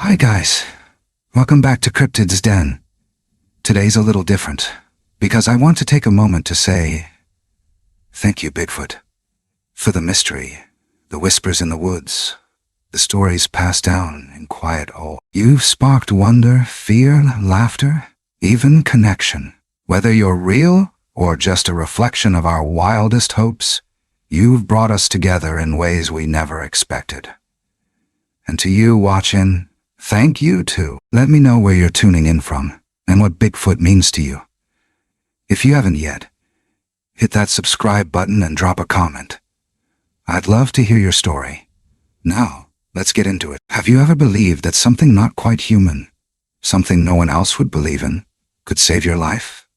Hi guys, welcome back to CRYPTID'S Den. Today's a little different, because I want to take a moment to say, thank you Bigfoot, for the mystery, the whispers in the woods, the stories passed down in quiet awe. You've sparked wonder, fear, laughter, even connection. Whether you're real or just a reflection of our wildest hopes, you've brought us together in ways we never expected. And to you watching, thank you too. Let me know where you're tuning in from and what Bigfoot means to you. If you haven't yet, hit that subscribe button and drop a comment. I'd love to hear your story. Now, let's get into it. Have you ever believed that something not quite human, something no one else would believe in, could save your life?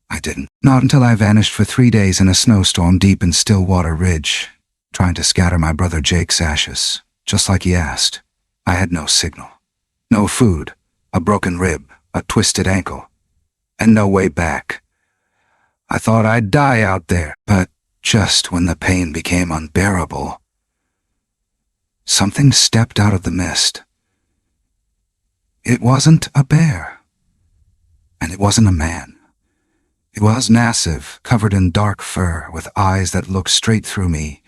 I didn't. Not until I vanished for 3 days in a snowstorm deep in Stillwater Ridge, trying to scatter my brother Jake's ashes, just like he asked. I had no signal, no food, a broken rib, a twisted ankle, and no way back. I thought I'd die out there, but just when the pain became unbearable, something stepped out of the mist. It wasn't a bear, and it wasn't a man. It was massive, covered in dark fur, with eyes that looked straight through me,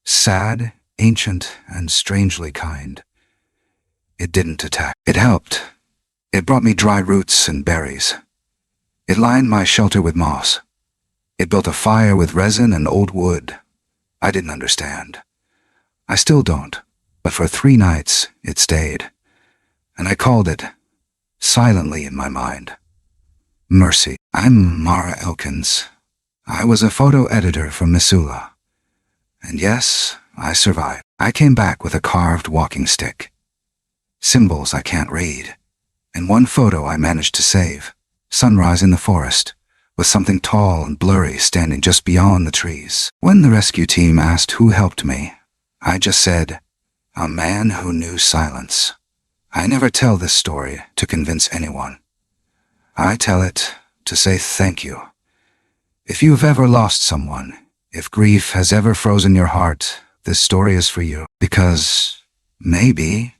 sad, ancient, and strangely kind. It didn't attack. It helped. It brought me dry roots and berries. It lined my shelter with moss. It built a fire with resin and old wood. I didn't understand. I still don't, but for 3 nights it stayed. And I called it, silently in my mind, Mercy. I'm Mara Elkins. I was a photo editor from Missoula. And yes, I survived. I came back with a carved walking stick. Symbols I can't read. And one photo I managed to save. Sunrise in the forest, with something tall and blurry standing just beyond the trees. When the rescue team asked who helped me, I just said, a man who knew silence. I never tell this story to convince anyone. I tell it to say thank you. If you've ever lost someone, if grief has ever frozen your heart, this story is for you. Because maybe,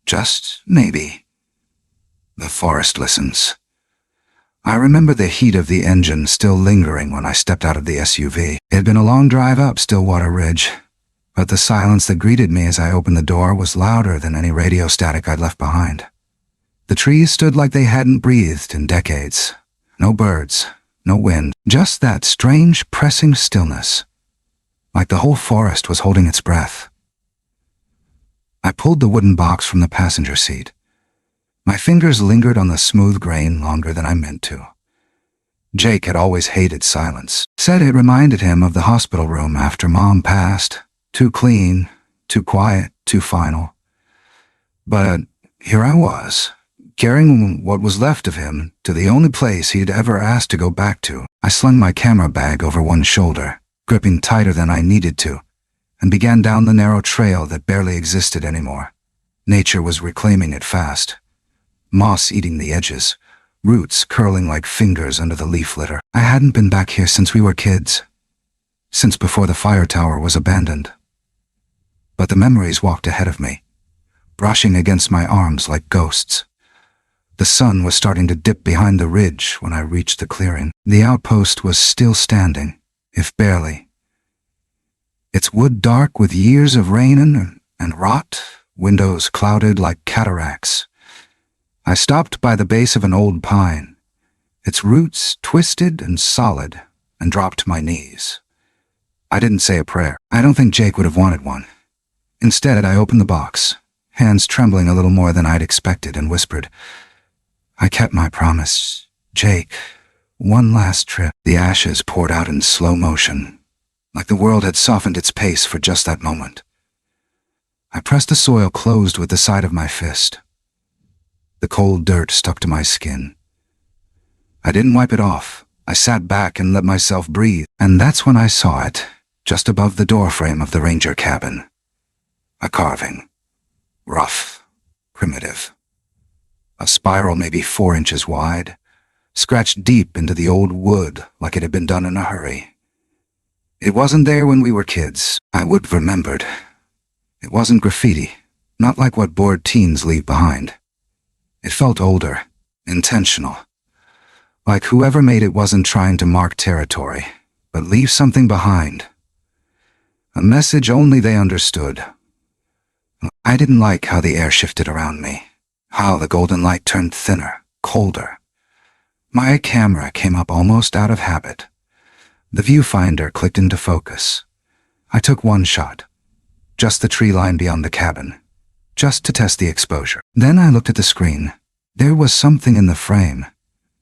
just maybe, the forest listens. I remember the heat of the engine still lingering when I stepped out of the SUV. It had been a long drive up Stillwater Ridge, but the silence that greeted me as I opened the door was louder than any radio static I'd left behind. The trees stood like they hadn't breathed in decades. No birds, no wind, just that strange, pressing stillness, like the whole forest was holding its breath. I pulled the wooden box from the passenger seat. My fingers lingered on the smooth grain longer than I meant to. Jake had always hated silence, said it reminded him of the hospital room after Mom passed. Too clean, too quiet, too final. But here I was, carrying what was left of him to the only place he'd ever asked to go back to. I slung my camera bag over one shoulder, gripping tighter than I needed to, and began down the narrow trail that barely existed anymore. Nature was reclaiming it fast. Moss eating the edges, roots curling like fingers under the leaf litter. I hadn't been back here since we were kids, since before the fire tower was abandoned. But the memories walked ahead of me, brushing against my arms like ghosts. The sun was starting to dip behind the ridge when I reached the clearing. The outpost was still standing, if barely. Its wood dark with years of rain and rot, windows clouded like cataracts. I stopped by the base of an old pine, its roots twisted and solid, and dropped to my knees. I didn't say a prayer. I don't think Jake would have wanted one. Instead, I opened the box, hands trembling a little more than I'd expected, and whispered, I kept my promise, Jake. One last trip. The ashes poured out in slow motion, like the world had softened its pace for just that moment. I pressed the soil closed with the side of my fist. The cold dirt stuck to my skin. I didn't wipe it off. I sat back and let myself breathe, and that's when I saw it, just above the doorframe of the ranger cabin. A carving. Rough. Primitive. A spiral maybe 4 inches wide, scratched deep into the old wood like it had been done in a hurry. It wasn't there when we were kids. I would have remembered. It wasn't graffiti, not like what bored teens leave behind. It felt older, intentional, like whoever made it wasn't trying to mark territory, but leave something behind. A message only they understood. I didn't like how the air shifted around me, how the golden light turned thinner, colder. My camera came up almost out of habit. The viewfinder clicked into focus. I took one shot, just the tree line beyond the cabin, just to test the exposure. Then I looked at the screen. There was something in the frame.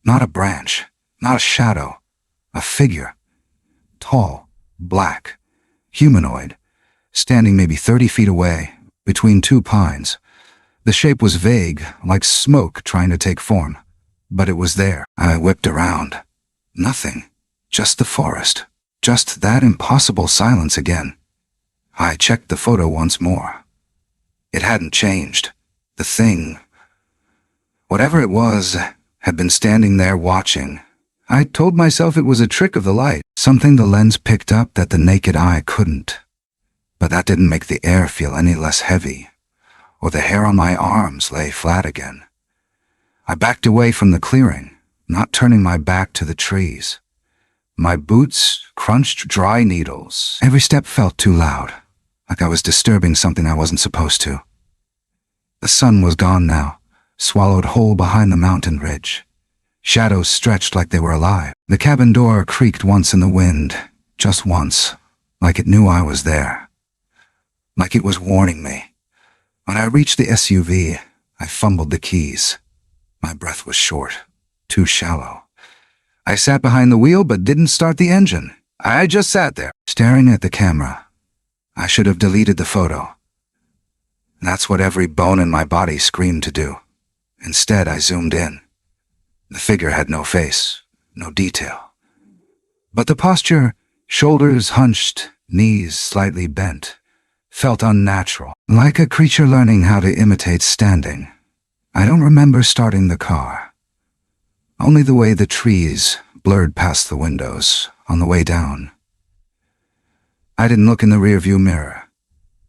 Not a branch, not a shadow, a figure. Tall, black, humanoid, standing maybe 30 feet away, between two pines. The shape was vague, like smoke trying to take form, but it was there. I whipped around. Nothing, just the forest, just that impossible silence again. I checked the photo once more. It hadn't changed. The thing, whatever it was, had been standing there watching. I told myself it was a trick of the light, something the lens picked up that the naked eye couldn't. But that didn't make the air feel any less heavy, or the hair on my arms lay flat again. I backed away from the clearing, not turning my back to the trees. My boots crunched dry needles. Every step felt too loud, like I was disturbing something I wasn't supposed to. The sun was gone now, swallowed whole behind the mountain ridge. Shadows stretched like they were alive. The cabin door creaked once in the wind, just once, like it knew I was there. Like it was warning me. When I reached the SUV, I fumbled the keys. My breath was short, too shallow. I sat behind the wheel but didn't start the engine. I just sat there, staring at the camera. I should have deleted the photo. That's what every bone in my body screamed to do. Instead, I zoomed in. The figure had no face, no detail. But the posture, shoulders hunched, knees slightly bent, felt unnatural, like a creature learning how to imitate standing. I don't remember starting the car. Only the way the trees blurred past the windows on the way down. I didn't look in the rearview mirror.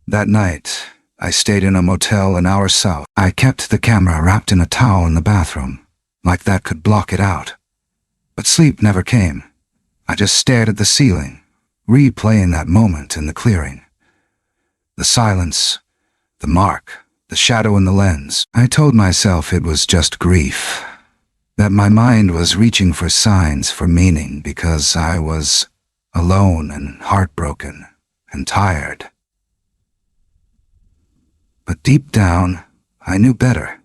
That night, I stayed in a motel an hour south. I kept the camera wrapped in a towel in the bathroom, like that could block it out. But sleep never came. I just stared at the ceiling, replaying that moment in the clearing. The silence, the mark, the shadow in the lens. I told myself it was just grief, that my mind was reaching for signs, for meaning, because I was alone and heartbroken and tired. But deep down, I knew better.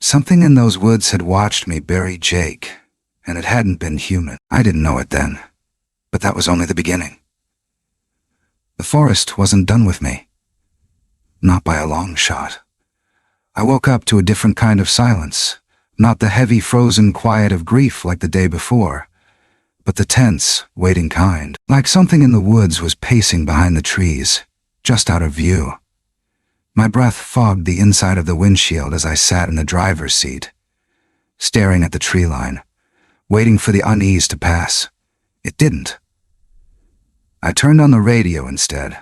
Something in those woods had watched me bury Jake, and it hadn't been human. I didn't know it then, but that was only the beginning. The forest wasn't done with me. Not by a long shot. I woke up to a different kind of silence, not the heavy frozen quiet of grief like the day before, but the tense, waiting kind, like something in the woods was pacing behind the trees, just out of view. My breath fogged the inside of the windshield as I sat in the driver's seat, staring at the tree line, waiting for the unease to pass. It didn't. I turned on the radio instead.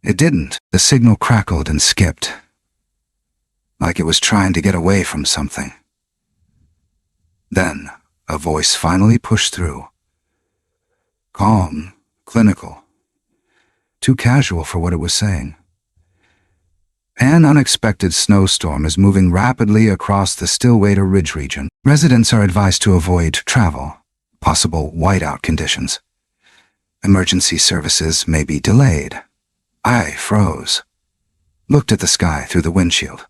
It didn't. The signal crackled and skipped, like it was trying to get away from something. Then, a voice finally pushed through. Calm, clinical, too casual for what it was saying. An unexpected snowstorm is moving rapidly across the Stillwater Ridge region. Residents are advised to avoid travel, possible whiteout conditions. Emergency services may be delayed. I froze. Looked at the sky through the windshield.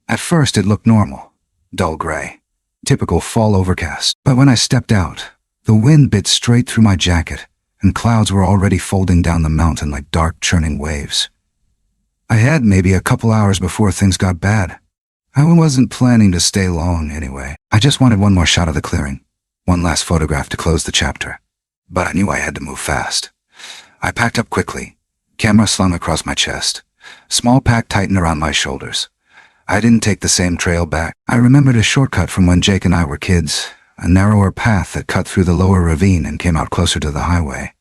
At first it looked normal, dull gray, typical fall overcast. But when I stepped out, the wind bit straight through my jacket, and clouds were already folding down the mountain like dark churning waves. I had maybe a couple hours before things got bad. I wasn't planning to stay long anyway. I just wanted one more shot of the clearing, one last photograph to close the chapter. But I knew I had to move fast. I packed up quickly, camera slung across my chest, small pack tightened around my shoulders. I didn't take the same trail back. I remembered a shortcut from when Jake and I were kids, a narrower path that cut through the lower ravine and came out closer to the highway.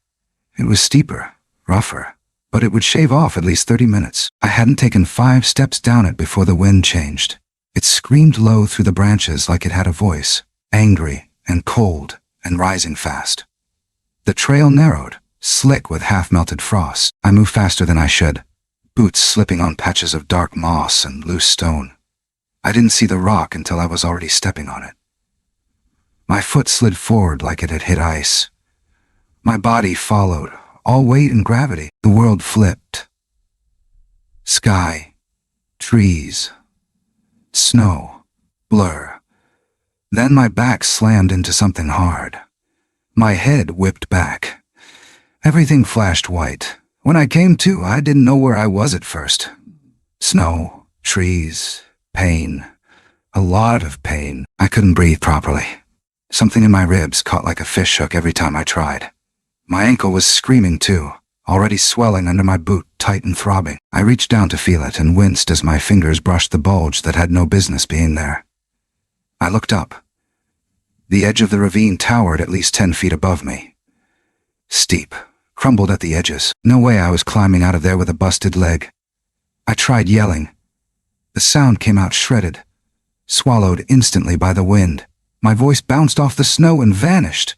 It was steeper, rougher, but it would shave off at least 30 minutes. I hadn't taken 5 steps down it before the wind changed. It screamed low through the branches like it had a voice, angry and cold and rising fast. The trail narrowed, slick with half-melted frost. I moved faster than I should, boots slipping on patches of dark moss and loose stone. I didn't see the rock until I was already stepping on it. My foot slid forward like it had hit ice. My body followed, all weight and gravity. The world flipped. Sky, trees, snow, blur. Then my back slammed into something hard. My head whipped back. Everything flashed white. When I came to, I didn't know where I was at first. Snow, trees, pain. A lot of pain. I couldn't breathe properly. Something in my ribs caught like a fish hook every time I tried. My ankle was screaming too, already swelling under my boot, tight and throbbing. I reached down to feel it and winced as my fingers brushed the bulge that had no business being there. I looked up. The edge of the ravine towered at least 10 feet above me. Steep, crumbled at the edges. No way I was climbing out of there with a busted leg. I tried yelling. The sound came out shredded, swallowed instantly by the wind. My voice bounced off the snow and vanished.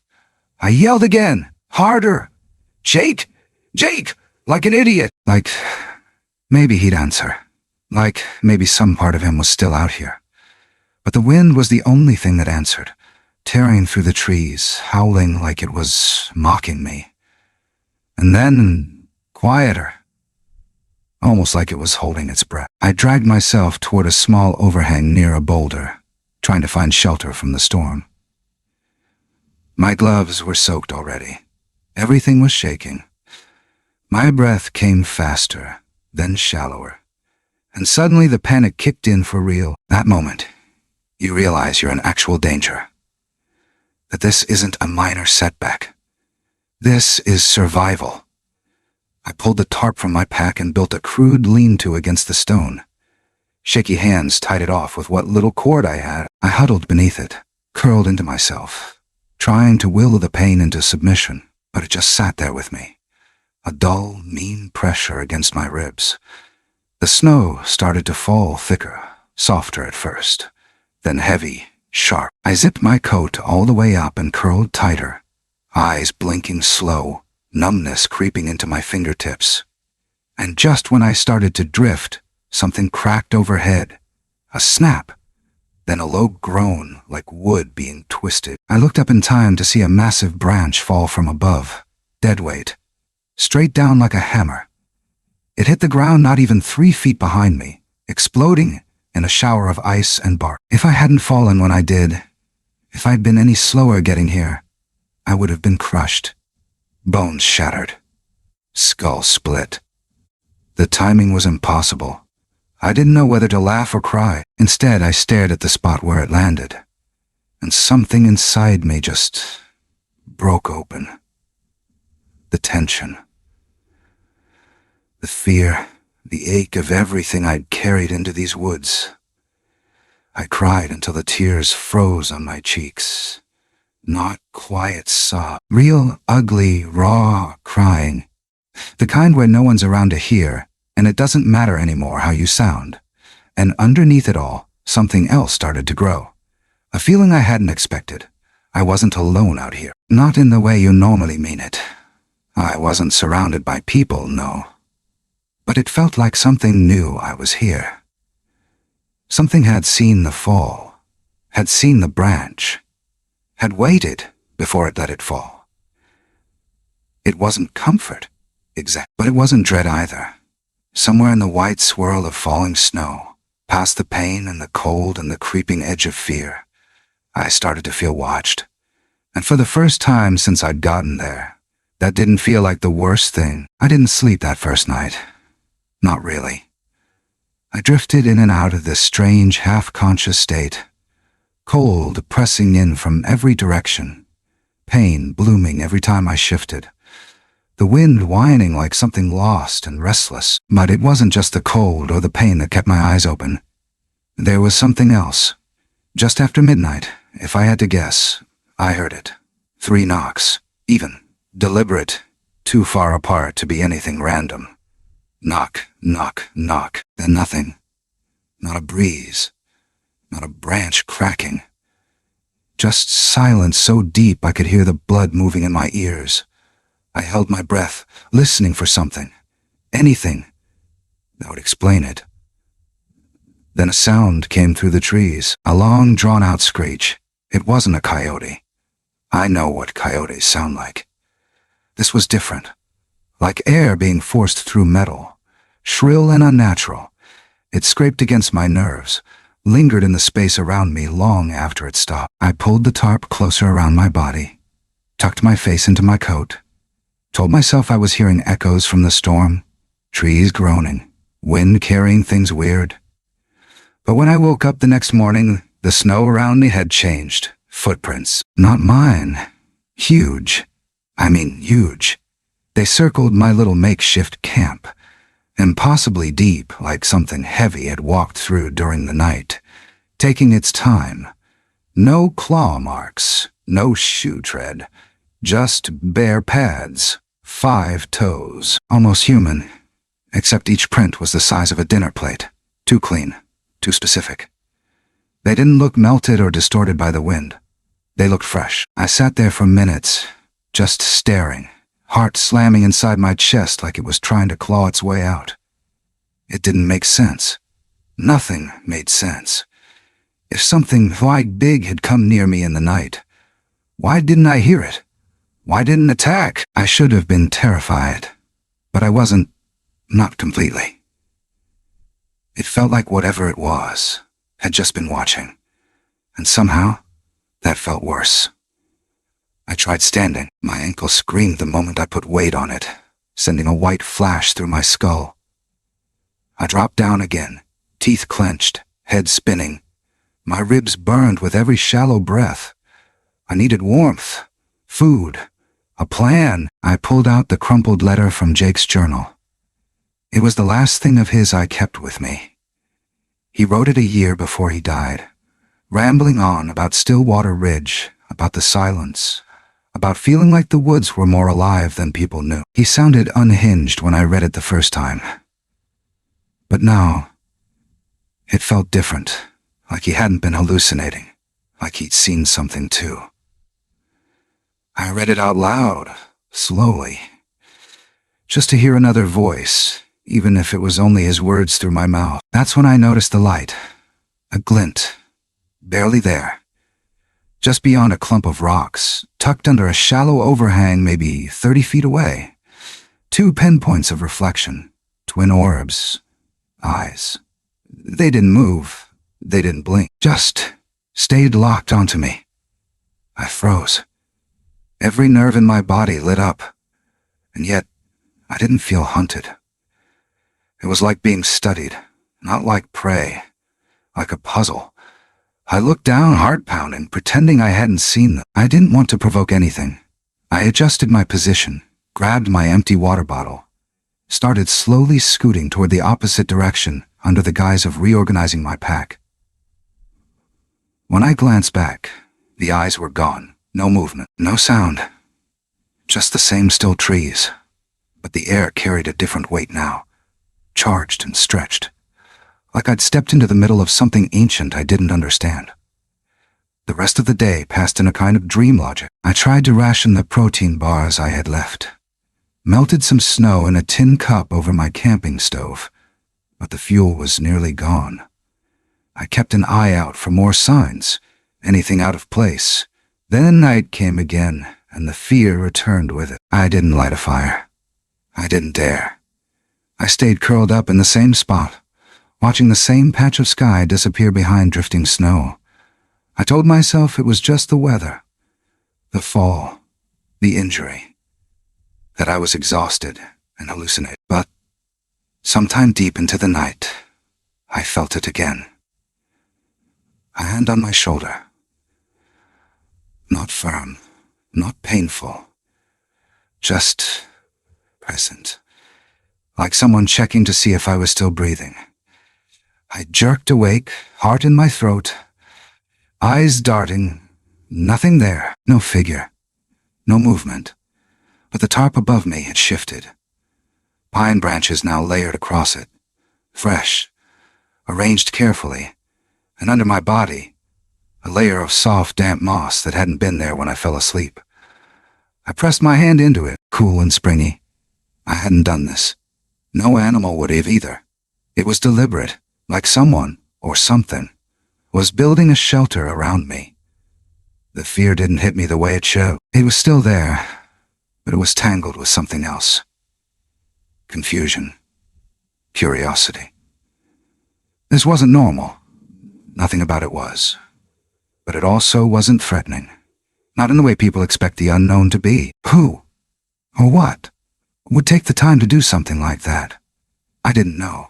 I yelled again, harder. Jake! Jake! Like an idiot. Like maybe he'd answer. Like maybe some part of him was still out here. But the wind was the only thing that answered, tearing through the trees, howling like it was mocking me. And then, quieter, almost like it was holding its breath. I dragged myself toward a small overhang near a boulder, trying to find shelter from the storm. My gloves were soaked already. Everything was shaking. My breath came faster, then shallower. And suddenly the panic kicked in for real. That moment, you realize you're in actual danger. That this isn't a minor setback. This is survival. I pulled the tarp from my pack and built a crude lean-to against the stone. Shaky hands tied it off with what little cord I had. I huddled beneath it, curled into myself, trying to will the pain into submission, but it just sat there with me. A dull, mean pressure against my ribs. The snow started to fall thicker, softer at first, then heavy, sharp. I zipped my coat all the way up and curled tighter, eyes blinking slow, numbness creeping into my fingertips. And just when I started to drift, something cracked overhead. A snap, then a low groan like wood being twisted. I looked up in time to see a massive branch fall from above, dead weight, straight down like a hammer. It hit the ground not even 3 feet behind me, exploding in a shower of ice and bark. If I hadn't fallen when I did, if I'd been any slower getting here, I would have been crushed. Bones shattered. Skull split. The timing was impossible. I didn't know whether to laugh or cry. Instead, I stared at the spot where it landed, and something inside me just broke open. The tension. The fear, the ache of everything I'd carried into these woods. I cried until the tears froze on my cheeks. Not quiet sob. Real, ugly, raw crying. The kind where no one's around to hear, and it doesn't matter anymore how you sound. And underneath it all, something else started to grow. A feeling I hadn't expected. I wasn't alone out here. Not in the way you normally mean it. I wasn't surrounded by people, no. But it felt like something knew I was here. Something had seen the fall, had seen the branch, had waited before it let it fall. It wasn't comfort, but it wasn't dread either. Somewhere in the white swirl of falling snow, past the pain and the cold and the creeping edge of fear, I started to feel watched. And for the first time since I'd gotten there, that didn't feel like the worst thing. I didn't sleep that first night. Not really. I drifted in and out of this strange, half-conscious state, cold pressing in from every direction, pain blooming every time I shifted, the wind whining like something lost and restless. But it wasn't just the cold or the pain that kept my eyes open. There was something else. Just after midnight, if I had to guess, I heard it. 3 knocks, even, deliberate, too far apart to be anything random. Knock, knock, knock. Then nothing. Not a breeze. Not a branch cracking. Just silence so deep I could hear the blood moving in my ears. I held my breath, listening for something. Anything that would explain it. Then a sound came through the trees, a long, drawn-out screech. It wasn't a coyote. I know what coyotes sound like. This was different. Like air being forced through metal. Shrill and unnatural. It scraped against my nerves, lingered in the space around me long after it stopped. I pulled the tarp closer around my body, tucked my face into my coat, told myself I was hearing echoes from the storm, trees groaning, wind carrying things weird. But when I woke up the next morning, the snow around me had changed. Footprints. Not mine. Huge. I mean huge. They circled my little makeshift camp. Impossibly deep, like something heavy had walked through during the night, taking its time. No claw marks, no shoe tread, just bare pads, 5 toes, almost human, except each print was the size of a dinner plate. Too clean, too specific. They didn't look melted or distorted by the wind. They looked fresh. I sat there for minutes, just staring, heart slamming inside my chest like it was trying to claw its way out. It didn't make sense. Nothing made sense. If something quite big had come near me in the night, why didn't I hear it? Why didn't it attack? I should have been terrified, but I wasn't, not completely. It felt like whatever it was had just been watching, and somehow that felt worse. I tried standing. My ankle screamed the moment I put weight on it, sending a white flash through my skull. I dropped down again, teeth clenched, head spinning. My ribs burned with every shallow breath. I needed warmth, food, a plan. I pulled out the crumpled letter from Jake's journal. It was the last thing of his I kept with me. He wrote it a year before he died, rambling on about Stillwater Ridge, about the silence, about feeling like the woods were more alive than people knew. He sounded unhinged when I read it the first time. But now, it felt different, like he hadn't been hallucinating, like he'd seen something too. I read it out loud, slowly, just to hear another voice, even if it was only his words through my mouth. That's when I noticed the light, a glint, barely there, just beyond a clump of rocks, tucked under a shallow overhang maybe 30 feet away. 2 pinpoints of reflection, twin orbs, eyes. They didn't move, they didn't blink, just stayed locked onto me. I froze. Every nerve in my body lit up, and yet I didn't feel hunted. It was like being studied, not like prey, like a puzzle. I looked down, heart pounding, pretending I hadn't seen them. I didn't want to provoke anything. I adjusted my position, grabbed my empty water bottle, started slowly scooting toward the opposite direction under the guise of reorganizing my pack. When I glanced back, the eyes were gone. No movement, no sound. Just the same still trees, but the air carried a different weight now, charged and stretched, like I'd stepped into the middle of something ancient I didn't understand. The rest of the day passed in a kind of dream logic. I tried to ration the protein bars I had left, melted some snow in a tin cup over my camping stove, but the fuel was nearly gone. I kept an eye out for more signs, anything out of place. Then night came again, and the fear returned with it. I didn't light a fire. I didn't dare. I stayed curled up in the same spot, watching the same patch of sky disappear behind drifting snow. I told myself it was just the weather, the fall, the injury, that I was exhausted and hallucinated. But sometime deep into the night, I felt it again. A hand on my shoulder. Not firm, not painful, just present, like someone checking to see if I was still breathing. I jerked awake, heart in my throat, eyes darting, nothing there, no figure, no movement, but the tarp above me had shifted. Pine branches now layered across it, fresh, arranged carefully, and under my body, a layer of soft, damp moss that hadn't been there when I fell asleep. I pressed my hand into it, cool and springy. I hadn't done this. No animal would have either. It was deliberate, like someone, or something, was building a shelter around me. The fear didn't hit me the way it should. It was still there, but it was tangled with something else. Confusion. Curiosity. This wasn't normal. Nothing about it was. But it also wasn't threatening. Not in the way people expect the unknown to be. Who, or what, would take the time to do something like that? I didn't know.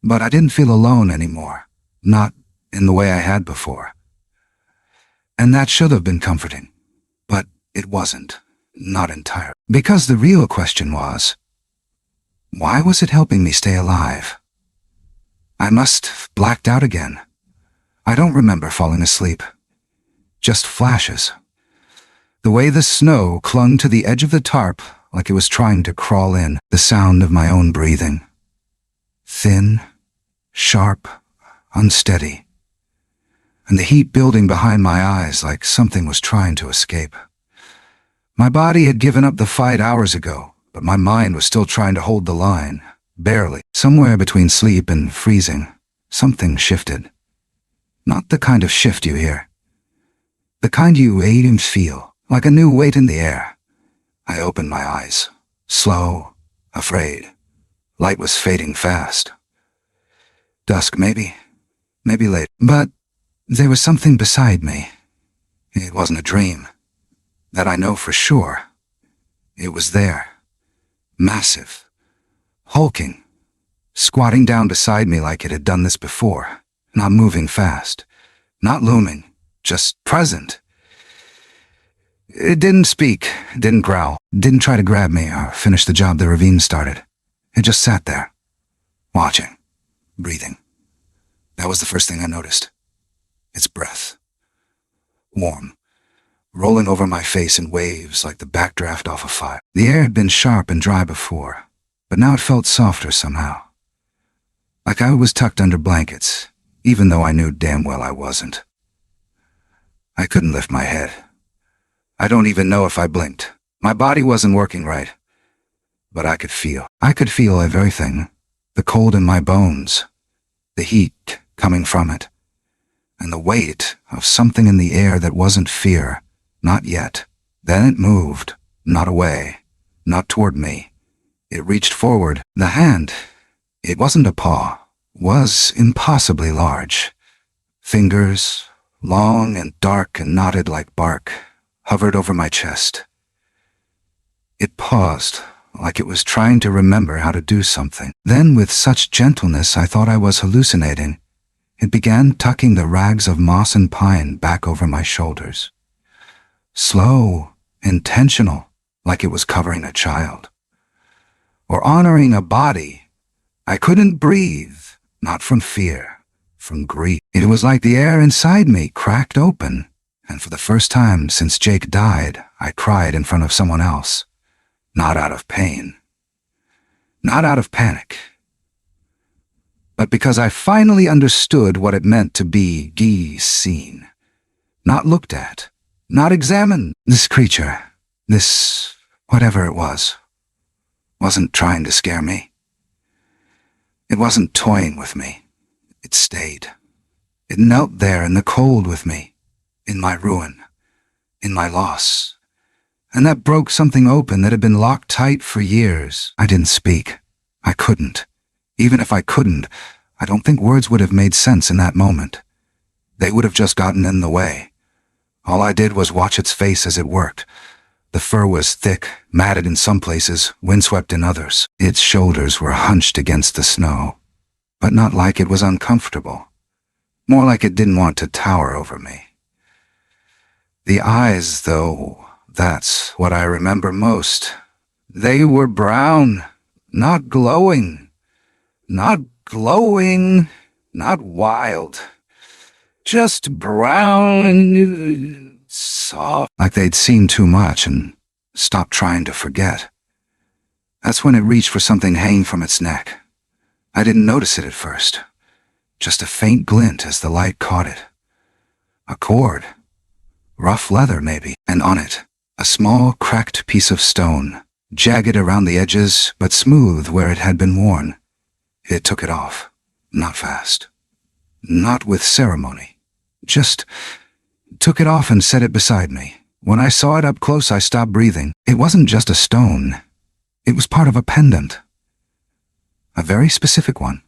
But I didn't feel alone anymore. Not in the way I had before. And that should have been comforting. But it wasn't. Not entirely. Because the real question was, why was it helping me stay alive? I must have blacked out again. I don't remember falling asleep. Just flashes. The way the snow clung to the edge of the tarp like it was trying to crawl in, the sound of my own breathing. Thin, sharp, unsteady. And the heat building behind my eyes like something was trying to escape. My body had given up the fight hours ago, but my mind was still trying to hold the line, barely. Somewhere between sleep and freezing, something shifted. Not the kind of shift you hear. The kind you aid and feel, like a new weight in the air. I opened my eyes, slow, afraid. Light was fading fast. Dusk, maybe late. But there was something beside me. It wasn't a dream. That I know for sure. It was there. Massive. Hulking. Squatting down beside me like it had done this before. Not moving fast. Not looming. Just present. It didn't speak, didn't growl, didn't try to grab me or finish the job the ravine started. It just sat there. Watching. Breathing. That was the first thing I noticed. Its breath. Warm. Rolling over my face in waves like the backdraft off a fire. The air had been sharp and dry before, but now it felt softer somehow. Like I was tucked under blankets, even though I knew damn well I wasn't. I couldn't lift my head. I don't even know if I blinked. My body wasn't working right. But I could feel. I could feel everything. The cold in my bones. The heat coming from it. And the weight of something in the air that wasn't fear. Not yet. Then it moved. Not away. Not toward me. It reached forward. The hand, it wasn't a paw, was impossibly large. Fingers, long and dark and knotted like bark, hovered over my chest. It paused, like it was trying to remember how to do something. Then, with such gentleness I thought I was hallucinating, it began tucking the rags of moss and pine back over my shoulders. Slow, intentional, like it was covering a child. Or honoring a body. I couldn't breathe, not from fear, from grief. It was like the air inside me cracked open, and for the first time since Jake died, I cried in front of someone else. Not out of pain. Not out of panic. But because I finally understood what it meant to be seen. Not looked at. Not examined. This creature, this whatever it was, wasn't trying to scare me. It wasn't toying with me. It stayed. It knelt there in the cold with me, in my ruin, in my loss. And that broke something open that had been locked tight for years. I didn't speak. I couldn't. Even if I couldn't, I don't think words would have made sense in that moment. They would have just gotten in the way. All I did was watch its face as it worked. The fur was thick, matted in some places, windswept in others. Its shoulders were hunched against the snow, but not like it was uncomfortable. More like it didn't want to tower over me. The eyes, though, that's what I remember most. They were brown, not glowing. Not glowing, not wild. Just brown and soft, like they'd seen too much and stopped trying to forget. That's when it reached for something hanging from its neck. I didn't notice it at first. Just a faint glint as the light caught it. A cord. Rough leather, maybe, and on it, a small, cracked piece of stone, jagged around the edges, but smooth where it had been worn. It took it off. Not fast. Not with ceremony. Just took it off and set it beside me. When I saw it up close, I stopped breathing. It wasn't just a stone. It was part of a pendant. A very specific one.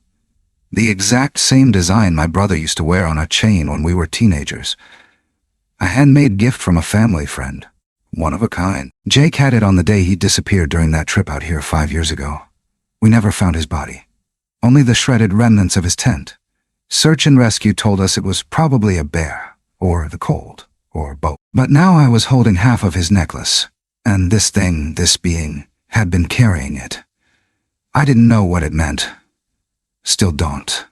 The exact same design my brother used to wear on a chain when we were teenagers. A handmade gift from a family friend. One of a kind. Jake had it on the day he disappeared during that trip out here 5 years ago. We never found his body. Only the shredded remnants of his tent. Search and rescue told us it was probably a bear, or the cold, or both. But now I was holding half of his necklace, and this thing, this being, had been carrying it. I didn't know what it meant. Still don't.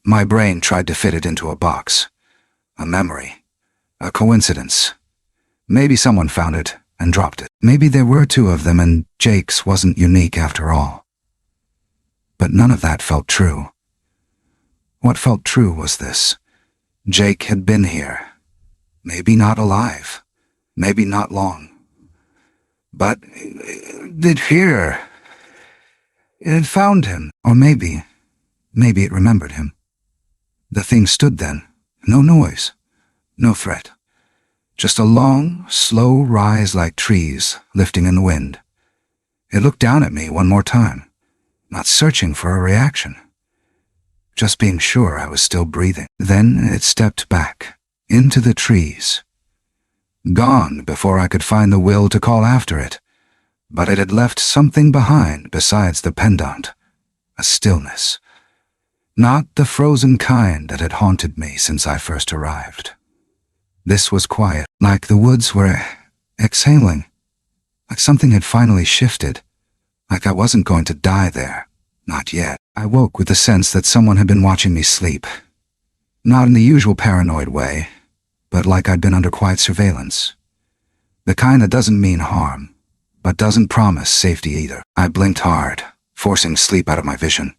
My brain tried to fit it into a box. A memory. A coincidence. Maybe someone found it and dropped it. Maybe there were 2 of them and Jake's wasn't unique after all. But none of that felt true. What felt true was this. Jake had been here. Maybe not alive. Maybe not long. But it here. It had found him. Or maybe it remembered him. The thing stood then. No noise. No threat. Just a long, slow rise like trees lifting in the wind. It looked down at me one more time, not searching for a reaction. Just being sure I was still breathing. Then it stepped back, into the trees. Gone before I could find the will to call after it. But it had left something behind besides the pendant. A stillness. Not the frozen kind that had haunted me since I first arrived. This was quiet, like the woods were exhaling. Like something had finally shifted. Like I wasn't going to die there. Not yet. I woke with the sense that someone had been watching me sleep. Not in the usual paranoid way, but like I'd been under quiet surveillance. The kind that doesn't mean harm, but doesn't promise safety either. I blinked hard, forcing sleep out of my vision.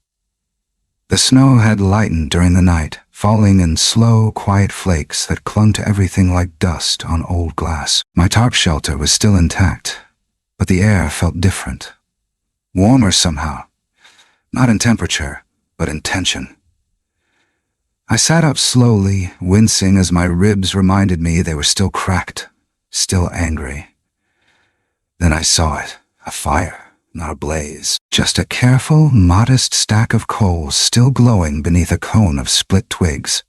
The snow had lightened during the night, falling in slow, quiet flakes that clung to everything like dust on old glass. My tarp shelter was still intact, but the air felt different. Warmer somehow. Not in temperature, but in tension. I sat up slowly, wincing as my ribs reminded me they were still cracked, still angry. Then I saw it, a fire. Not a blaze, just a careful, modest stack of coals still glowing beneath a cone of split twigs.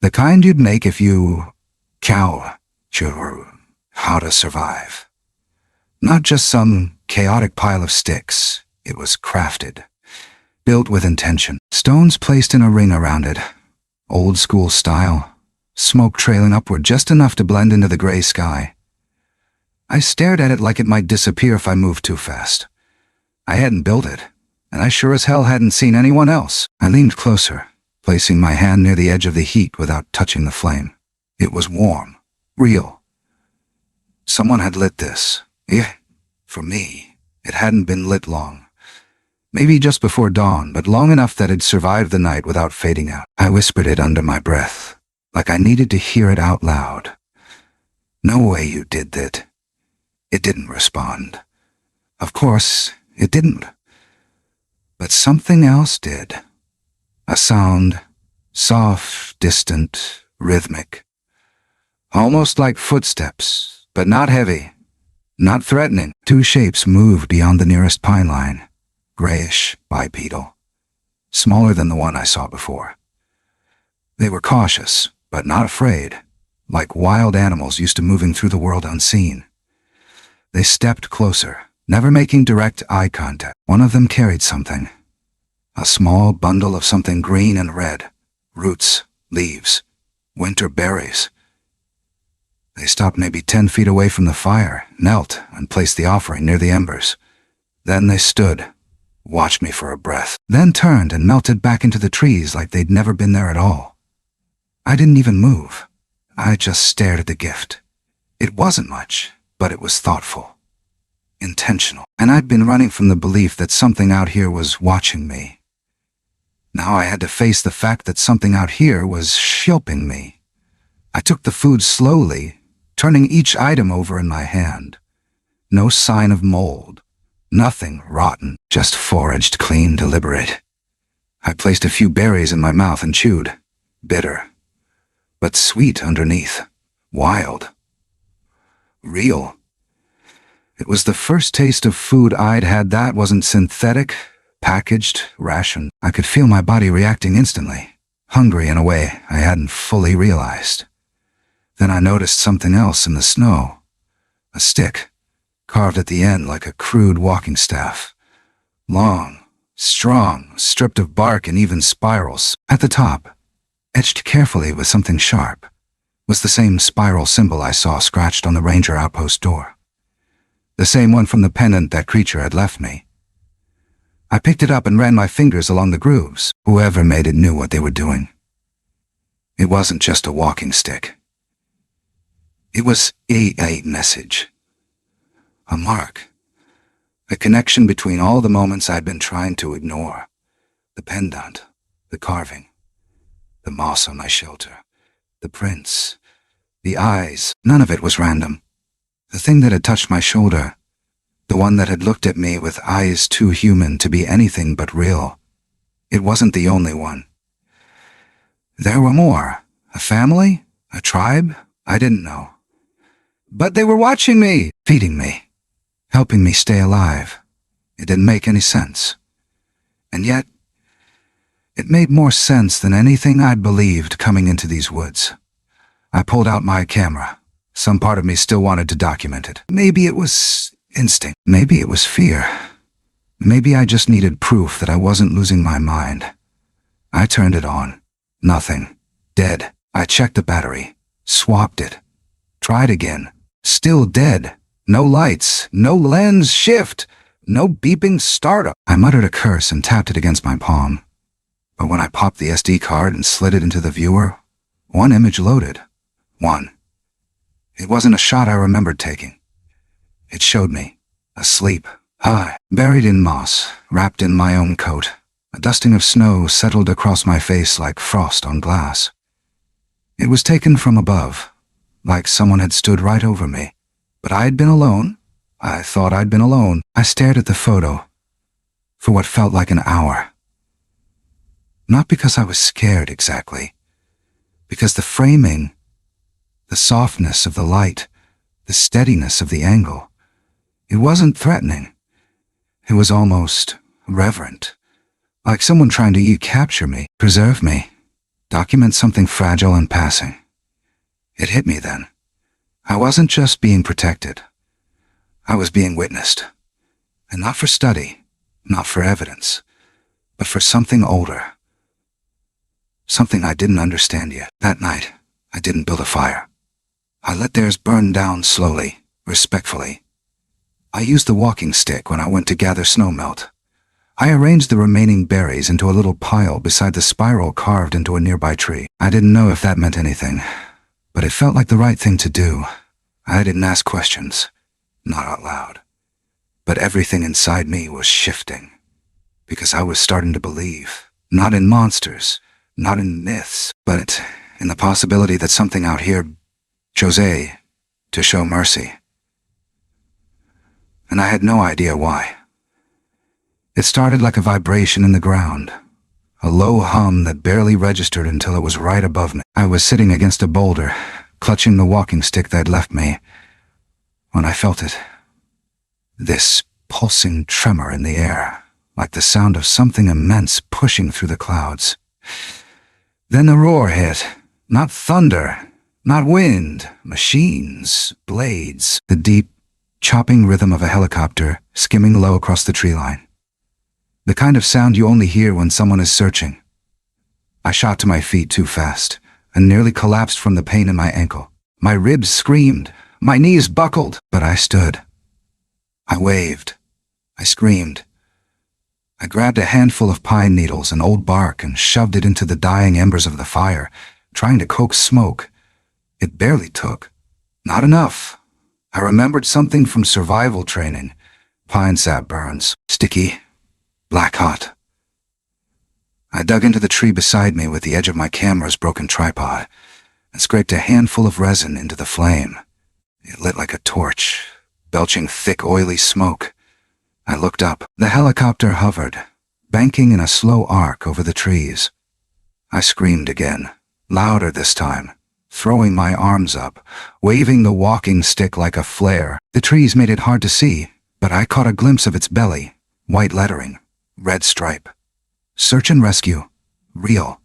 The kind you'd make if you how to survive. Not just some chaotic pile of sticks. It was crafted, built with intention. Stones placed in a ring around it, old school style, smoke trailing upward just enough to blend into the gray sky. I stared at it like it might disappear if I moved too fast. I hadn't built it, and I sure as hell hadn't seen anyone else. I leaned closer, placing my hand near the edge of the heat without touching the flame. It was warm, real. Someone had lit this. Yeah, for me, it hadn't been lit long. Maybe just before dawn, but long enough that it survived the night without fading out. I whispered it under my breath, like I needed to hear it out loud. No way you did that. It didn't respond. Of course, it didn't. But something else did. A sound, soft, distant, rhythmic. Almost like footsteps, but not heavy, not threatening. 2 shapes moved beyond the nearest pine line, grayish, bipedal, smaller than the one I saw before. They were cautious, but not afraid, like wild animals used to moving through the world unseen. They stepped closer, never making direct eye contact. One of them carried something. A small bundle of something green and red. Roots, leaves, winter berries. They stopped maybe 10 feet away from the fire, knelt, and placed the offering near the embers. Then they stood, watched me for a breath, then turned and melted back into the trees like they'd never been there at all. I didn't even move. I just stared at the gift. It wasn't much, but it was thoughtful. intentional. And I'd been running from the belief that something out here was watching me. Now I had to face the fact that something out here was helping me. I took the food slowly, turning each item over in my hand. No sign of mold. Nothing rotten, just foraged, clean, deliberate. I placed a few berries in my mouth and chewed. Bitter, but sweet underneath. Wild. Real. It was the first taste of food I'd had that wasn't synthetic, packaged, rationed. I could feel my body reacting instantly, hungry in a way I hadn't fully realized. Then I noticed something else in the snow. A stick, carved at the end like a crude walking staff. Long, strong, stripped of bark and even spirals. At the top, etched carefully with something sharp, was the same spiral symbol I saw scratched on the ranger outpost door. The same one from the pendant that creature had left me. I picked it up and ran my fingers along the grooves. Whoever made it knew what they were doing. It wasn't just a walking stick. It was a message. A mark. A connection between all the moments I'd been trying to ignore. The pendant, the carving, the moss on my shelter, the prints, the eyes. None of it was random. The thing that had touched my shoulder, the one that had looked at me with eyes too human to be anything but real. It wasn't the only one. There were more. A family? A tribe? I didn't know. But they were watching me, feeding me, helping me stay alive. It didn't make any sense. And yet, it made more sense than anything I'd believed coming into these woods. I pulled out my camera. Some part of me still wanted to document it. Maybe it was instinct. Maybe it was fear. Maybe I just needed proof that I wasn't losing my mind. I turned it on. Nothing. Dead. I checked the battery. Swapped it. Tried again. Still dead. No lights. No lens shift. No beeping startup. I muttered a curse and tapped it against my palm. But when I popped the SD card and slid it into the viewer, one image loaded. One. It wasn't a shot I remembered taking. It showed me, asleep, high, buried in moss, wrapped in my own coat. A dusting of snow settled across my face like frost on glass. It was taken from above, like someone had stood right over me. But I'd been alone. I thought I'd been alone. I stared at the photo for what felt like an hour. Not because I was scared exactly, because the framing, the softness of the light, the steadiness of the angle, it wasn't threatening. It was almost reverent, like someone trying to capture me, preserve me, document something fragile and passing. It hit me then. I wasn't just being protected. I was being witnessed. And not for study, not for evidence, but for something older. Something I didn't understand yet. That night, I didn't build a fire. I let theirs burn down slowly, respectfully. I used the walking stick when I went to gather snowmelt. I arranged the remaining berries into a little pile beside the spiral carved into a nearby tree. I didn't know if that meant anything, but it felt like the right thing to do. I didn't ask questions, not out loud. But everything inside me was shifting, because I was starting to believe, not in monsters, not in myths, but in the possibility that something out here chose to show mercy. And I had no idea why. It started like a vibration in the ground, a low hum that barely registered until it was right above me. I was sitting against a boulder, clutching the walking stick they'd left me, when I felt it. This pulsing tremor in the air, like the sound of something immense pushing through the clouds. Then the roar hit. Not thunder, not wind, machines, blades, the deep, chopping rhythm of a helicopter skimming low across the tree line. The kind of sound you only hear when someone is searching. I shot to my feet too fast and nearly collapsed from the pain in my ankle. My ribs screamed, my knees buckled, but I stood. I waved. I screamed. I grabbed a handful of pine needles and old bark and shoved it into the dying embers of the fire, trying to coax smoke. It barely took. Not enough. I remembered something from survival training. Pine sap burns, sticky, black hot. I dug into the tree beside me with the edge of my camera's broken tripod and scraped a handful of resin into the flame. It lit like a torch, belching thick, oily smoke. I looked up. The helicopter hovered, banking in a slow arc over the trees. I screamed again, louder this time, throwing my arms up, waving the walking stick like a flare. The trees made it hard to see, but I caught a glimpse of its belly, white lettering, red stripe. Search and rescue. Real.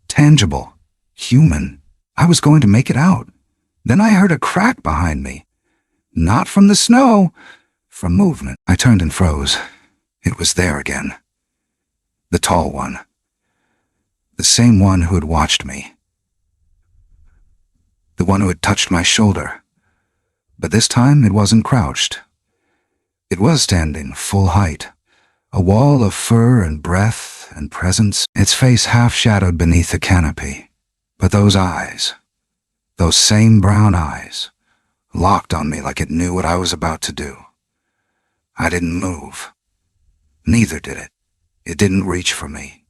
Tangible. Human. I was going to make it out. Then I heard a crack behind me. Not from the snow, from movement. I turned and froze. It was there again. The tall one. The same one who had watched me. The one who had touched my shoulder. But this time it wasn't crouched. It was standing full height, a wall of fur and breath and presence, its face half-shadowed beneath the canopy. But those eyes, those same brown eyes, locked on me like it knew what I was about to do. I didn't move. Neither did it. It didn't reach for me.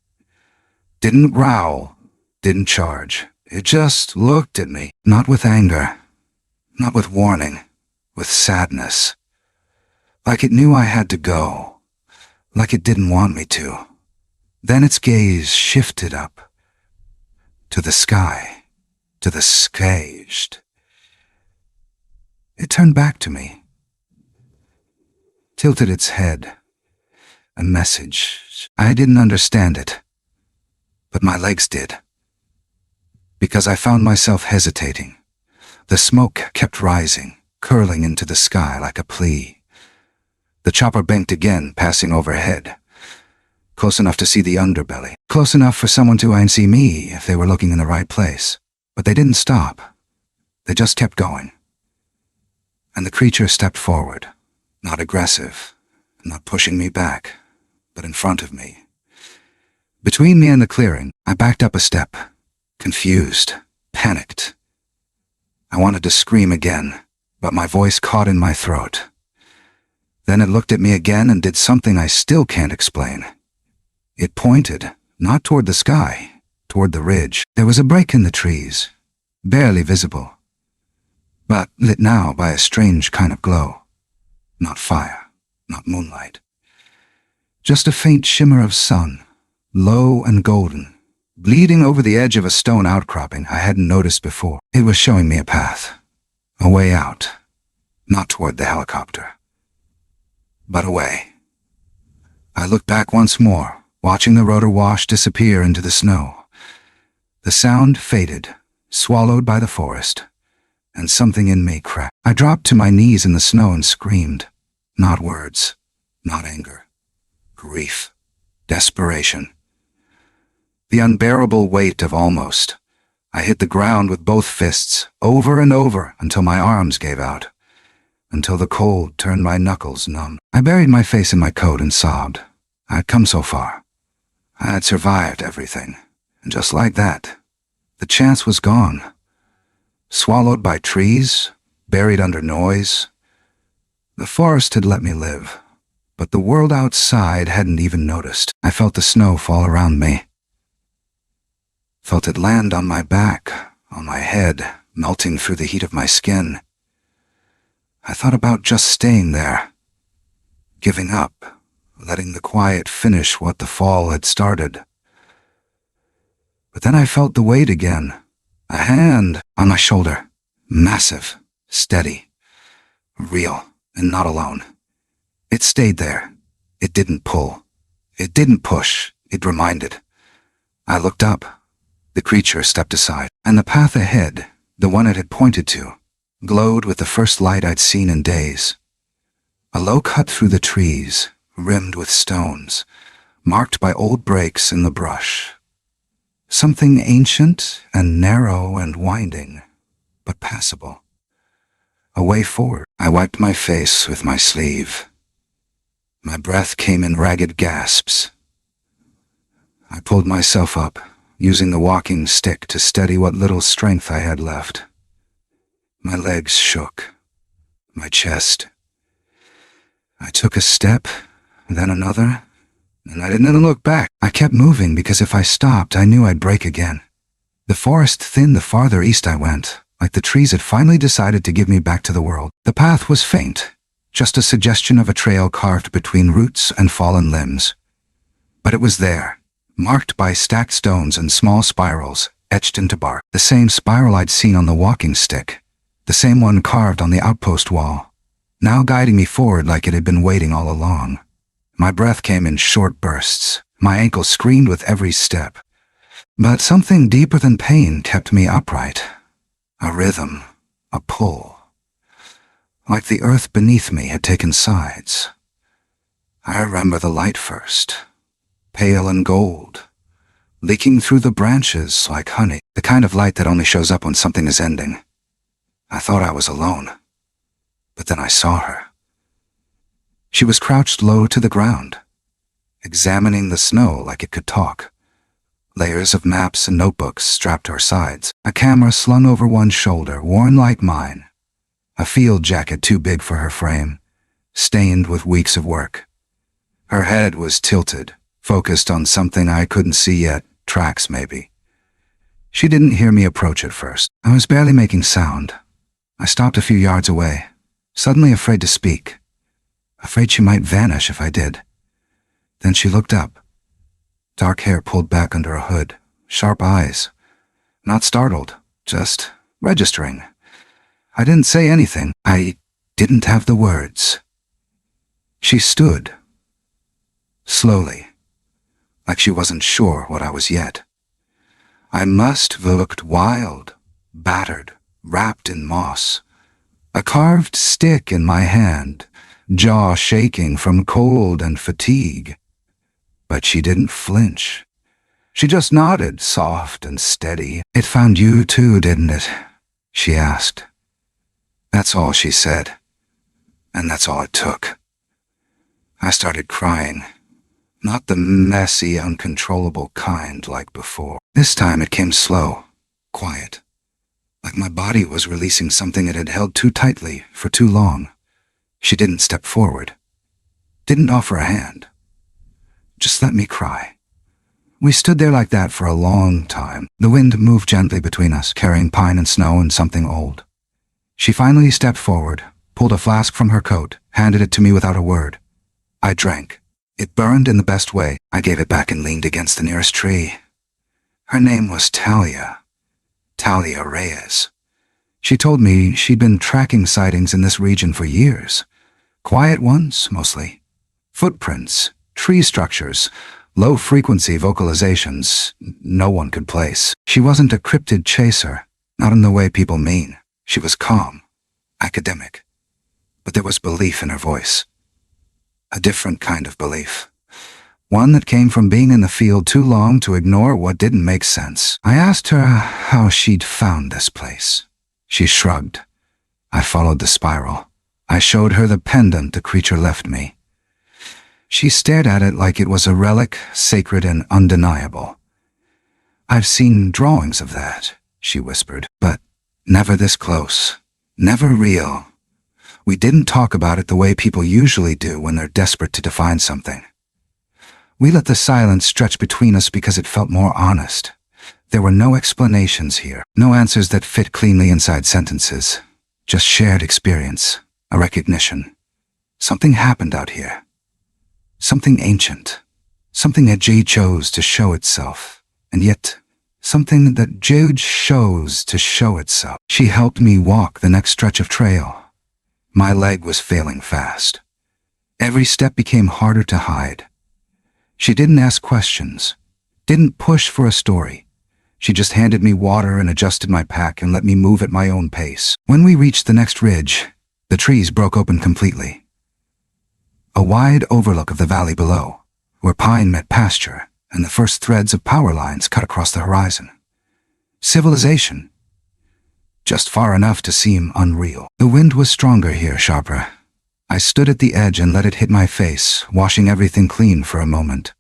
Didn't growl, didn't charge. It just looked at me, not with anger, not with warning, with sadness. Like it knew I had to go, like it didn't want me to. Then its gaze shifted up, to the sky, to the skaged. It turned back to me, tilted its head. A message. I didn't understand it, but my legs did. Because I found myself hesitating. The smoke kept rising, curling into the sky like a plea. The chopper banked again, passing overhead. Close enough to see the underbelly. Close enough for someone to see me if they were looking in the right place. But they didn't stop. They just kept going. And the creature stepped forward. Not aggressive, not pushing me back, but in front of me. Between me and the clearing, I backed up a step, confused, panicked. I wanted to scream again, but my voice caught in my throat. Then it looked at me again and did something I still can't explain. It pointed, not toward the sky, toward the ridge. There was a break in the trees, barely visible, but lit now by a strange kind of glow. Not fire, not moonlight. Just a faint shimmer of sun, low and golden, bleeding over the edge of a stone outcropping I hadn't noticed before. It was showing me a path, a way out, not toward the helicopter, but away. I looked back once more, watching the rotor wash disappear into the snow. The sound faded, swallowed by the forest, and something in me cracked. I dropped to my knees in the snow and screamed. Not words, not anger. Grief, desperation. The unbearable weight of almost. I hit the ground with both fists, over and over, until my arms gave out, until the cold turned my knuckles numb. I buried my face in my coat and sobbed. I had come so far. I had survived everything, and just like that, the chance was gone. Swallowed by trees, buried under noise. The forest had let me live, but the world outside hadn't even noticed. I felt the snow fall around me. Felt it land on my back, on my head, melting through the heat of my skin. I thought about just staying there, giving up, letting the quiet finish what the fall had started. But then I felt the weight again, a hand on my shoulder, massive, steady, real, and not alone. It stayed there. It didn't pull. It didn't push. It reminded. I looked up. The creature stepped aside, and the path ahead, the one it had pointed to, glowed with the first light I'd seen in days. A low cut through the trees, rimmed with stones, marked by old breaks in the brush. Something ancient and narrow and winding, but passable. A way forward. I wiped my face with my sleeve. My breath came in ragged gasps. I pulled myself up, using the walking stick to steady what little strength I had left. My legs shook. My chest. I took a step, then another, and I didn't look back. I kept moving because if I stopped, I knew I'd break again. The forest thinned the farther east I went, like the trees had finally decided to give me back to the world. The path was faint, just a suggestion of a trail carved between roots and fallen limbs. But it was there, marked by stacked stones and small spirals etched into bark. The same spiral I'd seen on the walking stick, the same one carved on the outpost wall, now guiding me forward like it had been waiting all along. My breath came in short bursts. My ankles screamed with every step. But something deeper than pain kept me upright. A rhythm, a pull. Like the earth beneath me had taken sides. I remember the light first, pale and gold, leaking through the branches like honey, the kind of light that only shows up when something is ending. I thought I was alone, but then I saw her. She was crouched low to the ground, examining the snow like it could talk. Layers of maps and notebooks strapped to her sides, a camera slung over one shoulder, worn like mine, a field jacket too big for her frame, stained with weeks of work. Her head was tilted, focused on something I couldn't see yet, tracks maybe. She didn't hear me approach at first. I was barely making sound. I stopped a few yards away, suddenly afraid to speak. Afraid she might vanish if I did. Then she looked up. Dark hair pulled back under a hood, sharp eyes. Not startled, just registering. I didn't say anything. I didn't have the words. She stood, slowly, like she wasn't sure what I was yet. I must have looked wild, battered, wrapped in moss. A carved stick in my hand, jaw shaking from cold and fatigue. But she didn't flinch. She just nodded, soft and steady. "It found you too, didn't it?" she asked. That's all she said, and that's all it took. I started crying, not the messy, uncontrollable kind like before. This time it came slow, quiet, like my body was releasing something it had held too tightly for too long. She didn't step forward, didn't offer a hand. Just let me cry. We stood there like that for a long time. The wind moved gently between us, carrying pine and snow and something old. She finally stepped forward, pulled a flask from her coat, handed it to me without a word. I drank. It burned in the best way. I gave it back and leaned against the nearest tree. Her name was Talia. Talia Reyes. She told me she'd been tracking sightings in this region for years. Quiet ones, mostly. Footprints, tree structures, low-frequency vocalizations no one could place. She wasn't a cryptid chaser, not in the way people mean. She was calm, academic. But there was belief in her voice. A different kind of belief. One that came from being in the field too long to ignore what didn't make sense. I asked her how she'd found this place. She shrugged. I followed the spiral. I showed her the pendant the creature left me. She stared at it like it was a relic, sacred and undeniable. "I've seen drawings of that," she whispered, "but never this close. Never real. We didn't talk about it the way people usually do when they're desperate to define something. We let the silence stretch between us because it felt more honest. There were no explanations here, no answers that fit cleanly inside sentences. Just shared experience, a recognition. Something happened out here. Something ancient. Something that Jade chose to show itself. And yet, something that Jade chose to show itself. She helped me walk the next stretch of trail. My leg was failing fast. Every step became harder to hide. She didn't ask questions, didn't push for a story. She just handed me water and adjusted my pack and let me move at my own pace. When we reached the next ridge, the trees broke open completely. A wide overlook of the valley below, where pine met pasture and the first threads of power lines cut across the horizon. Civilization. Just far enough to seem unreal. The wind was stronger here, sharper. I stood at the edge and let it hit my face, washing everything clean for a moment.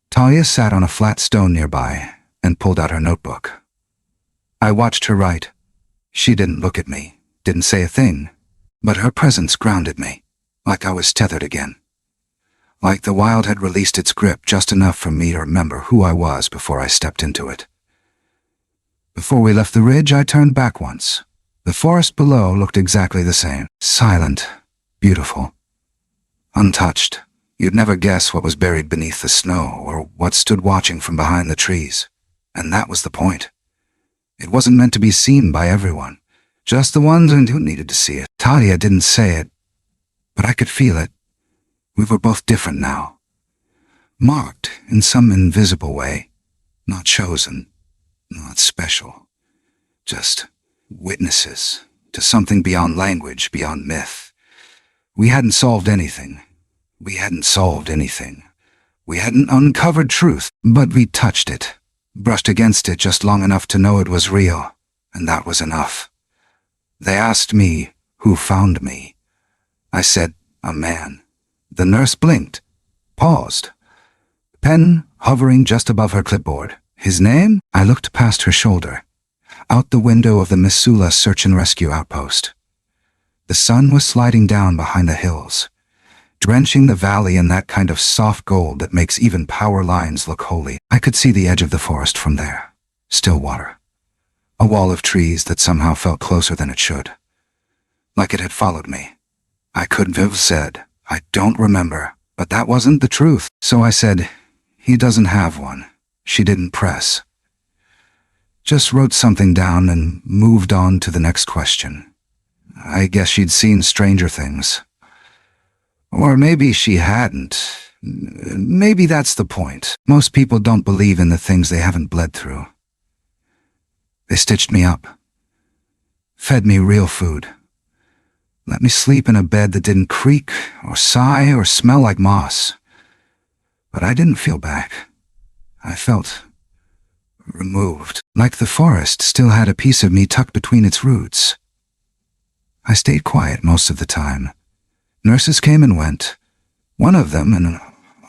Talia sat on a flat stone nearby and pulled out her notebook. I watched her write. She didn't look at me, didn't say a thing, but her presence grounded me, like I was tethered again. Like the wild had released its grip just enough for me to remember who I was before I stepped into it. Before we left the ridge, I turned back once. The forest below looked exactly the same. Silent, beautiful, untouched. You'd never guess what was buried beneath the snow or what stood watching from behind the trees. And that was the point. It wasn't meant to be seen by everyone, just the ones who needed to see it. Talia didn't say it, but I could feel it. We were both different now. Marked in some invisible way. Not chosen, not special. Just witnesses to something beyond language, beyond myth. We hadn't solved anything. We hadn't uncovered truth, but we touched it, brushed against it just long enough to know it was real, and that was enough. They asked me who found me. I said, a man. The nurse blinked, paused, pen hovering just above her clipboard. His name? I looked past her shoulder, out the window of the Missoula search and rescue outpost. The sun was sliding down behind the hills, drenching the valley in that kind of soft gold that makes even power lines look holy. I could see the edge of the forest from there. Still water. A wall of trees that somehow felt closer than it should. Like it had followed me. I could have said, I don't remember, but that wasn't the truth. So I said, he doesn't have one. She didn't press. Just wrote something down and moved on to the next question. I guess she'd seen stranger things. Or maybe she hadn't. Maybe that's the point. Most people don't believe in the things they haven't bled through. They stitched me up. Fed me real food. Let me sleep in a bed that didn't creak or sigh or smell like moss. But I didn't feel back. I felt removed, like the forest still had a piece of me tucked between its roots. I stayed quiet most of the time. Nurses came and went. One of them, an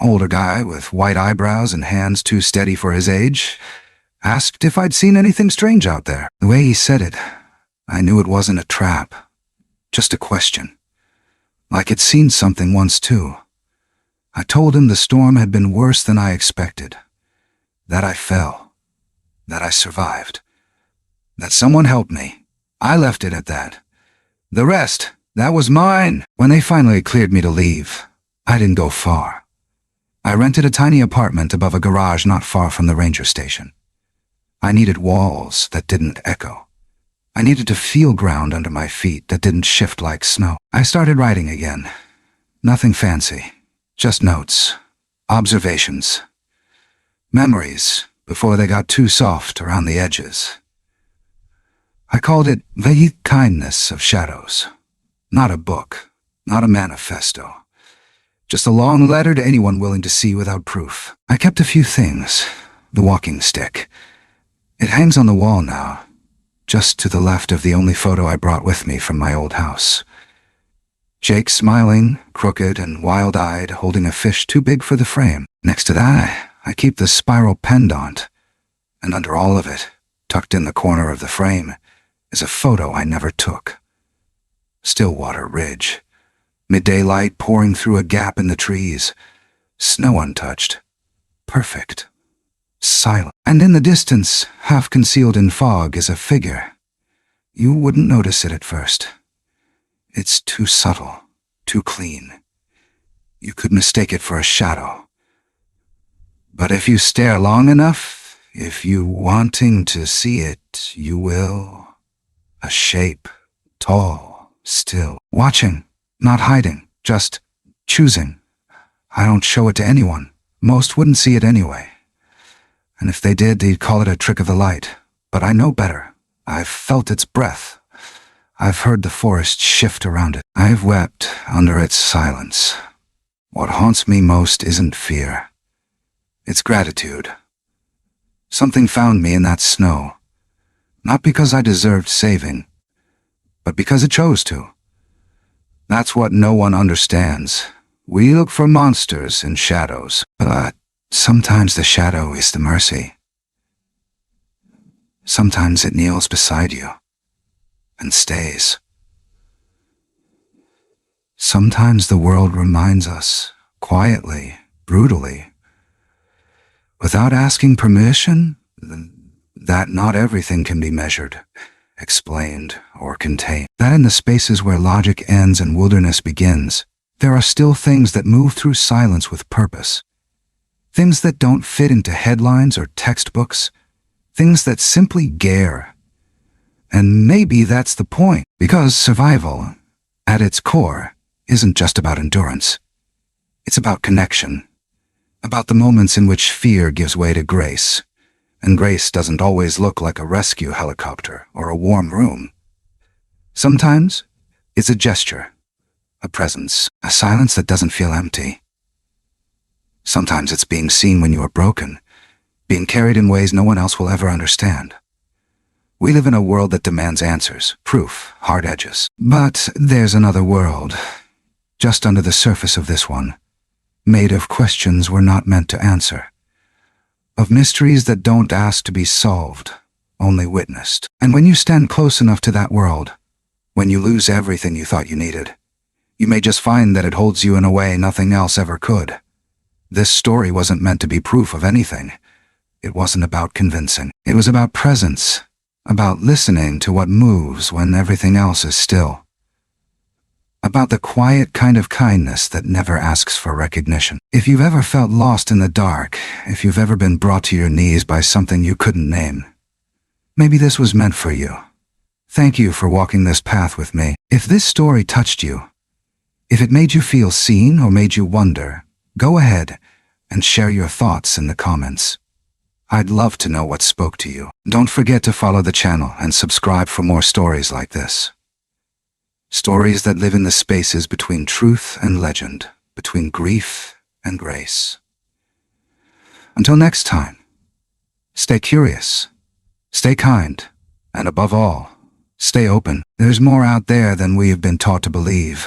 older guy with white eyebrows and hands too steady for his age, asked if I'd seen anything strange out there. The way he said it, I knew it wasn't a trap. Just a question. Like I'd seen something once too. I told him the storm had been worse than I expected. That I fell. That I survived. That someone helped me. I left it at that. The rest, that was mine. When they finally cleared me to leave, I didn't go far. I rented a tiny apartment above a garage not far from the ranger station. I needed walls that didn't echo. I needed to feel ground under my feet that didn't shift like snow. I started writing again. Nothing fancy. Just notes. Observations. Memories before they got too soft around the edges. I called it The Kindness of Shadows. Not a book. Not a manifesto. Just a long letter to anyone willing to see without proof. I kept a few things. The walking stick. It hangs on the wall now, just to the left of the only photo I brought with me from my old house. Jake smiling, crooked and wild-eyed, holding a fish too big for the frame. Next to that, I keep the spiral pendant. And under all of it, tucked in the corner of the frame, is a photo I never took. Stillwater Ridge. Midday light pouring through a gap in the trees. Snow untouched. Perfect. Silent. And in the distance, half concealed in fog, is a figure. You wouldn't notice it at first. It's too subtle, too clean. You could mistake it for a shadow. But if you stare long enough, if you wanting to see it, you will. A shape, tall, still. Watching, not hiding, just choosing. I don't show it to anyone. Most wouldn't see it anyway. And if they did, they'd call it a trick of the light. But I know better. I've felt its breath. I've heard the forest shift around it. I've wept under its silence. What haunts me most isn't fear. It's gratitude. Something found me in that snow. Not because I deserved saving, but because it chose to. That's what no one understands. We look for monsters in shadows, but sometimes the shadow is the mercy. Sometimes it kneels beside you and stays. Sometimes the world reminds us, quietly, brutally, without asking permission, that not everything can be measured, explained, or contained. That in the spaces where logic ends and wilderness begins, there are still things that move through silence with purpose. Things that don't fit into headlines or textbooks. Things that simply gare. And maybe that's the point, because survival, at its core, isn't just about endurance. It's about connection. About the moments in which fear gives way to grace. And grace doesn't always look like a rescue helicopter or a warm room. Sometimes, it's a gesture, a presence, a silence that doesn't feel empty. Sometimes it's being seen when you are broken, being carried in ways no one else will ever understand. We live in a world that demands answers, proof, hard edges. But there's another world, just under the surface of this one, made of questions we're not meant to answer. Of mysteries that don't ask to be solved, only witnessed. And when you stand close enough to that world, when you lose everything you thought you needed, you may just find that it holds you in a way nothing else ever could. This story wasn't meant to be proof of anything. It wasn't about convincing. It was about presence, about listening to what moves when everything else is still. About the quiet kind of kindness that never asks for recognition. If you've ever felt lost in the dark, if you've ever been brought to your knees by something you couldn't name, maybe this was meant for you. Thank you for walking this path with me. If this story touched you, if it made you feel seen or made you wonder, go ahead and share your thoughts in the comments. I'd love to know what spoke to you. Don't forget to follow the channel and subscribe for more stories like this. Stories that live in the spaces between truth and legend, between grief and grace. Until next time, stay curious, stay kind, and above all, stay open. There's more out there than we have been taught to believe.